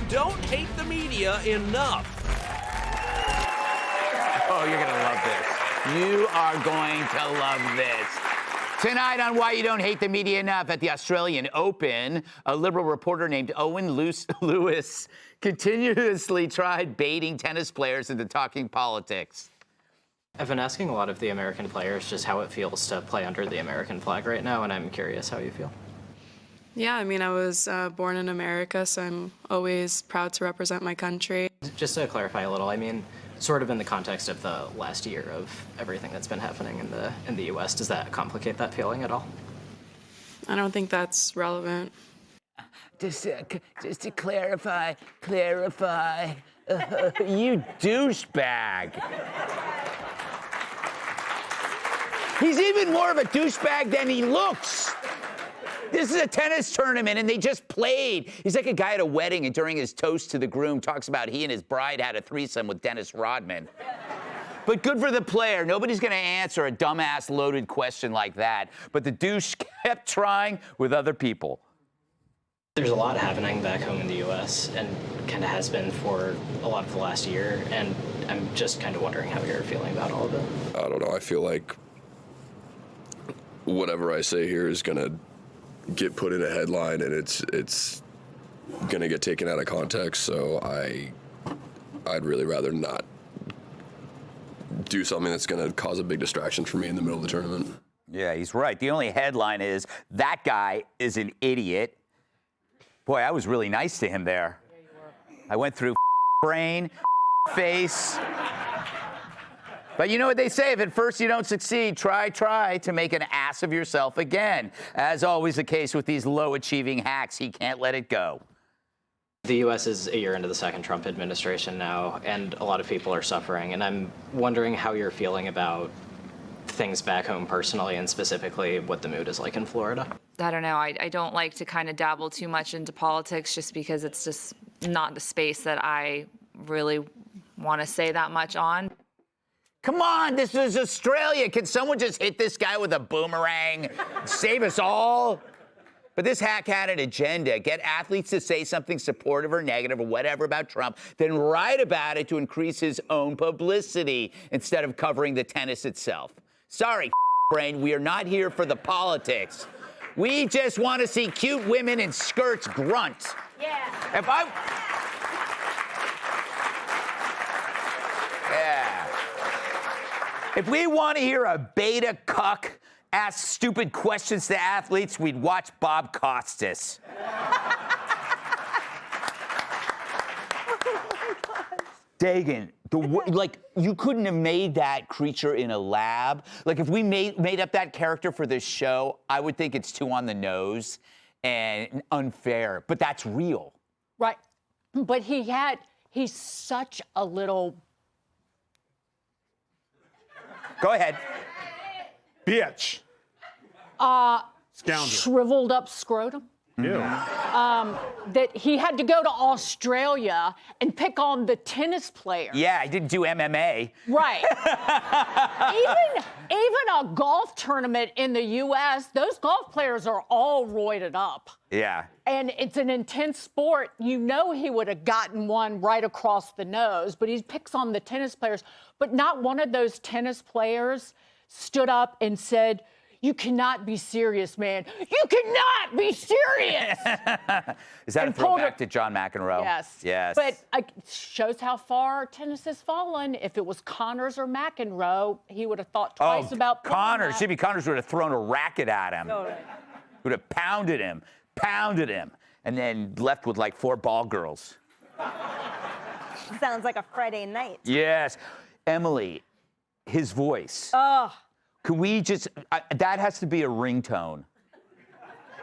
don't hate the media enough. Oh, you're going to love this. You are going to love this. Tonight on Why You Don't Hate the Media Enough at the Australian Open, a liberal reporter named Owen Lewis continuously tried baiting tennis players into talking politics. I've been asking a lot of the American players just how it feels to play under the American flag right now, and I'm curious how you feel. Yeah, I mean, I was born in America, so I'm always proud to represent my country. Just to clarify a little, I mean, sort of in the context of the last year of everything that's been happening in the U.S., does that complicate that feeling at all? I don't think that's relevant. Just to clarify, you douchebag. He's even more of a douchebag than he looks. This is a tennis tournament, and they just played. He's like a guy at a wedding, and during his toast to the groom, talks about he and his bride had a threesome with Dennis Rodman. But good for the player. Nobody's going to answer a dumbass loaded question like that. But the douche kept trying with other people. There's a lot happening back home in the U.S., and kind of has been for a lot of the last year, and I'm just kind of wondering how you're feeling about all of it. I don't know. I feel like whatever I say here is going to get put in a headline, and it's gonna get taken out of context. So I'd really rather not do something that's gonna cause a big distraction for me in the middle of the tournament. Yeah, he's right. The only headline is that guy is an idiot. Boy, I was really nice to him there. Yeah, you were. I went through brain, face. But you know what they say, if at first you don't succeed, try to make an ass of yourself again. As always the case with these low-achieving hacks, he can't let it go. The U.S. is a year into the second Trump administration now, and a lot of people are suffering. And I'm wondering how you're feeling about things back home personally, and specifically what the mood is like in Florida. I don't know. I don't like to kind of dabble too much into politics just because it's just not the space that I really want to say that much on. Come on, this is Australia. Can someone just hit this guy with a boomerang? Save us all? But this hack had an agenda. Get athletes to say something supportive or negative or whatever about Trump, then write about it to increase his own publicity instead of covering the tennis itself. Sorry, brain, we are not here for the politics. We just want to see cute women in skirts grunt. Yeah. If we want to hear a beta cuck ask stupid questions to athletes, we'd watch Bob Costas. Dagan, you couldn't have made that creature in a lab. Like, if we made up that character for this show, I would think it's too on the nose and unfair. But that's real. Right. But he's such a little... Go ahead. Bitch. Scoundrel. Shriveled up scrotum. Ew. That he had to go to Australia and pick on the tennis player. Yeah, I didn't do MMA. Right. even a golf tournament in the U.S., those golf players are all roided up. Yeah. And it's an intense sport. You know he would have gotten one right across the nose, but he picks on the tennis players. But not one of those tennis players stood up and said, "You cannot be serious, man. You cannot be serious." Is that a throwback to John McEnroe? Yes. Yes. But it shows how far tennis has fallen. If it was Connors or McEnroe, he would have thought twice about Connors. Jimmy Connors would have thrown a racket at him. Totally. Would have pounded him, and then left with like 4 ball girls. Sounds like a Friday night. Yes. Emily, his voice. Oh. Can we just, that has to be a ringtone.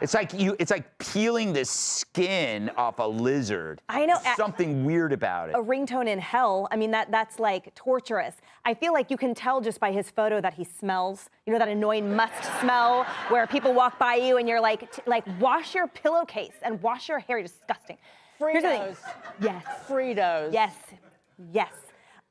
It's like peeling the skin off a lizard. I know. There's something weird about it. A ringtone in hell. I mean, that's like torturous. I feel like you can tell just by his photo that he smells. You know that annoying must smell where people walk by you and you're like wash your pillowcase and wash your hair. You're disgusting. Fritos. Yes. Fritos. Yes. Yes.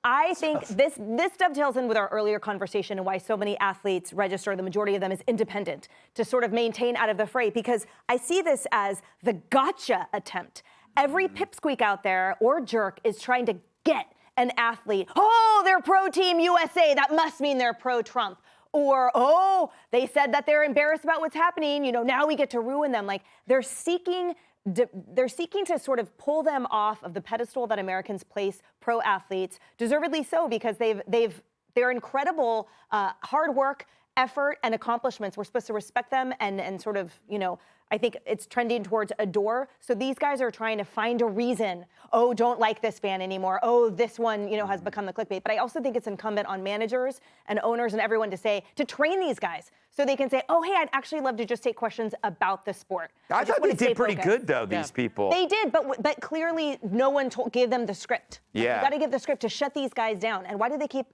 I think this dovetails in with our earlier conversation and why so many athletes register, the majority of them, as independent to sort of maintain out of the fray, because I see this as the gotcha attempt Every pipsqueak out there or jerk is trying to get an athlete. Oh, they're pro-Team USA. That must mean they're pro-Trump. Or, oh, they said that they're embarrassed about what's happening. You know, now we get to ruin them. Like, they're seeking to sort of pull them off of the pedestal that Americans place pro athletes, deservedly so, because their incredible hard work, effort, and accomplishments. We're supposed to respect them and sort of, you know, I think it's trending towards adore. So these guys are trying to find a reason. Oh, don't like this fan anymore. Oh, this one, you know, has become the clickbait. But I also think it's incumbent on managers and owners and everyone to train these guys so they can say, oh, hey, I'd actually love to just take questions about the sport. I thought they did pretty good, though, these people. They did, but clearly no one gave them the script. Yeah. You got to give the script to shut these guys down. And why do they keep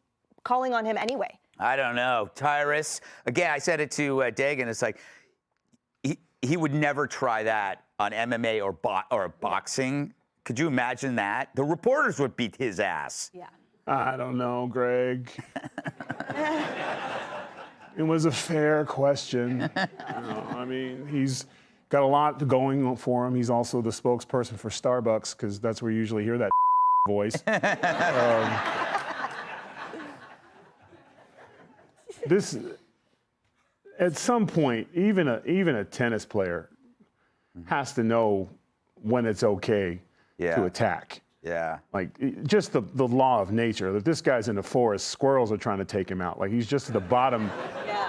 calling on him anyway? I don't know. Tyrus, again, I said it to Dagan, it's like, he would never try that on MMA or boxing. Could you imagine that? The reporters would beat his ass. Yeah. I don't know, Greg. It was a fair question. I mean, he's got a lot going for him. He's also the spokesperson for Starbucks, because that's where you usually hear that voice. At some point, even a tennis player has to know when it's okay to attack. Yeah. Like, just the law of nature. That this guy's in the forest, squirrels are trying to take him out. Like, he's just at the bottom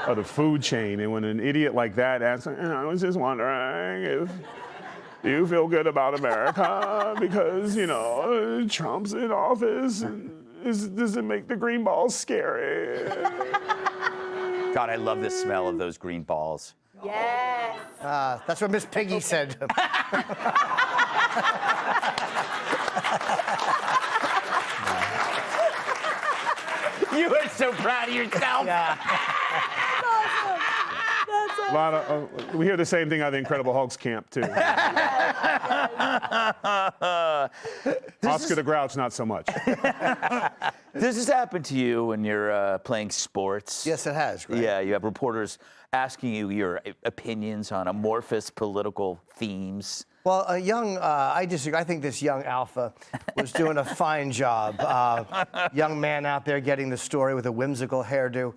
of the food chain. And when an idiot like that asks, I was just wondering if you feel good about America because, you know, Trump's in office. And does it make the green balls scary? God, I love the smell of those green balls. Yes. That's what Miss Piggy said. You are so proud of yourself. That's awesome. A lot of, we hear the same thing out of the Incredible Hulk's camp, too. Oscar the Grouch, not so much. Does this happen to you when you're playing sports? Yes, it has, Greg. Yeah, you have reporters asking you your opinions on amorphous political themes. Well, I disagree. I think this young alpha was doing a fine job. Young man out there getting the story with a whimsical hairdo.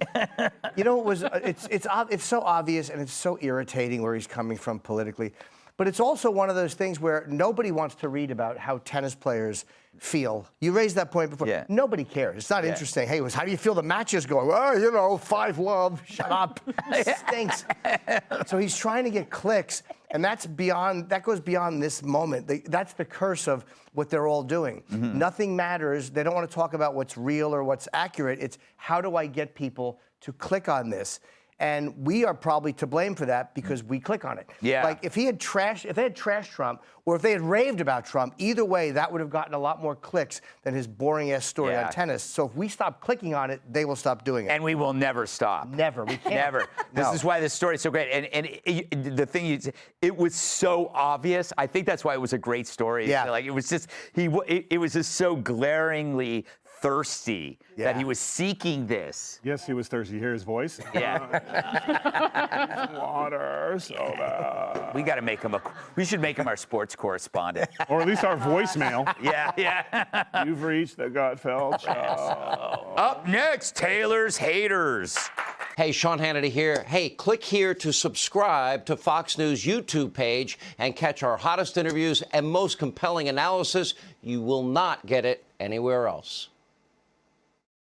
You know, it's so obvious and it's so irritating where he's coming from politically. But it's also one of those things where nobody wants to read about how tennis players feel. You raised that point before. Yeah. Nobody cares. It's not interesting. Hey, how do you feel the matches going? Oh, you know, 5-love. Shut up. It stinks. So he's trying to get clicks, and that goes beyond this moment. That's the curse of what they're all doing. Mm-hmm. Nothing matters. They don't want to talk about what's real or what's accurate. It's how do I get people to click on this? And we are probably to blame for that because we click on it. Yeah. Like if they had trashed Trump, or if they had raved about Trump, either way, that would have gotten a lot more clicks than his boring ass story on tennis. So if we stop clicking on it, they will stop doing it. And we will never stop. Never. We can't. Never. This is why this story is so great. And the thing it was so obvious. I think that's why it was a great story. Yeah. Like it was just it was just so glaringly thirsty that he was seeking this. Yes, he was thirsty. You hear his voice? Yeah. Water, soda. We should make him our sports correspondent. Or at least our voicemail. Yeah. You've reached the Gutfeld show. Up next, Taylor's haters. Hey, Sean Hannity here. Hey, click here to subscribe to Fox News YouTube page and catch our hottest interviews and most compelling analysis. You will not get it anywhere else.